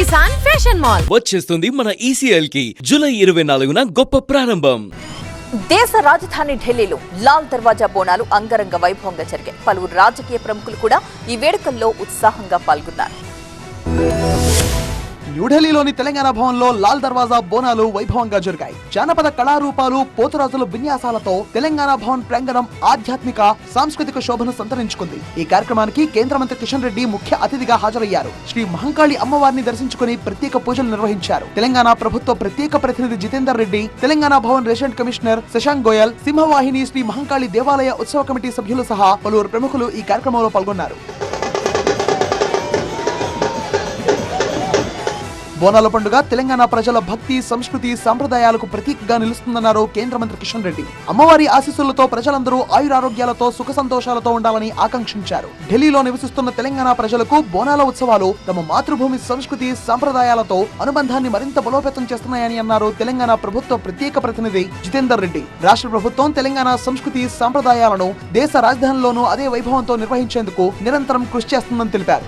Kisan fashion mall వచ్చేస్తుంది మన ECL కి జూలై 24న గొప్ప ప్రారంభం. దేశ రాజధాని ఢిల్లీలో లాల్ దర్వాజా బోనాలు అంగరంగ వైభవంగా జరిగాయి. పలువురు రాజకీయ ప్రముఖులు కూడా ఈ వేడుకల్లో ఉత్సాహంగా పాల్గొన్నారు. న్యూఢిల్లీలోని తెలంగాణ భవన్లో లాల్ దర్వాజా బోనాలు వైభవంగా జరిగాయి. జానపద కళారూపాలు, పోతురాజుల విన్యాసాలతో తెలంగాణ భవన్ ప్రాంగణం ఆధ్యాత్మిక, సాంస్కృతిక శోభను సంతరించుకుంది. ఈ కార్యక్రమానికి కేంద్ర మంత్రి కిషన్ రెడ్డి ముఖ్య అతిథిగా హాజరయ్యారు. శ్రీ మహంకాళి అమ్మవారిని దర్శించుకుని ప్రత్యేక పూజలు నిర్వహించారు. తెలంగాణ ప్రభుత్వ ప్రత్యేక ప్రతినిధి జితేందర్ రెడ్డి, తెలంగాణ భవన్ రెసిడెంట్ కమిషనర్ శశాంక్ గోయల్, సింహవాహిని శ్రీ మహంకాళి దేవాలయ ఉత్సవ కమిటీ సభ్యులు సహా పలువురు ప్రముఖులు ఈ కార్యక్రమంలో పాల్గొన్నారు. బోనాల పండుగ తెలంగాణ ప్రజల భక్తి, సంస్కృతి, సంప్రదాయాలకు ప్రతీకగా నిలుస్తుందన్నారు కేంద్ర మంత్రి కిషన్ రెడ్డి. అమ్మవారి ఆశీస్సులతో ప్రజలందరూ ఆయురారోగ్యాలతో, సుఖ సంతోషాలతో ఉండాలని ఆకాంక్షించారు. ఢిల్లీలో నివసిస్తున్న తెలంగాణ ప్రజలకు బోనాల ఉత్సవాలు తమ మాతృభూమి సంస్కృతి, సంప్రదాయాలతో అనుబంధాన్ని మరింత బలోపేతం చేస్తున్నాయని అన్నారు తెలంగాణ ప్రభుత్వ ప్రత్యేక ప్రతినిధి జితేందర్ రెడ్డి. రాష్ట్ర ప్రభుత్వం తెలంగాణ సంస్కృతి, సంప్రదాయాలను దేశ రాజధానిలోనూ అదే వైభవంతో నిర్వహించేందుకు నిరంతరం కృషి చేస్తుందని తెలిపారు.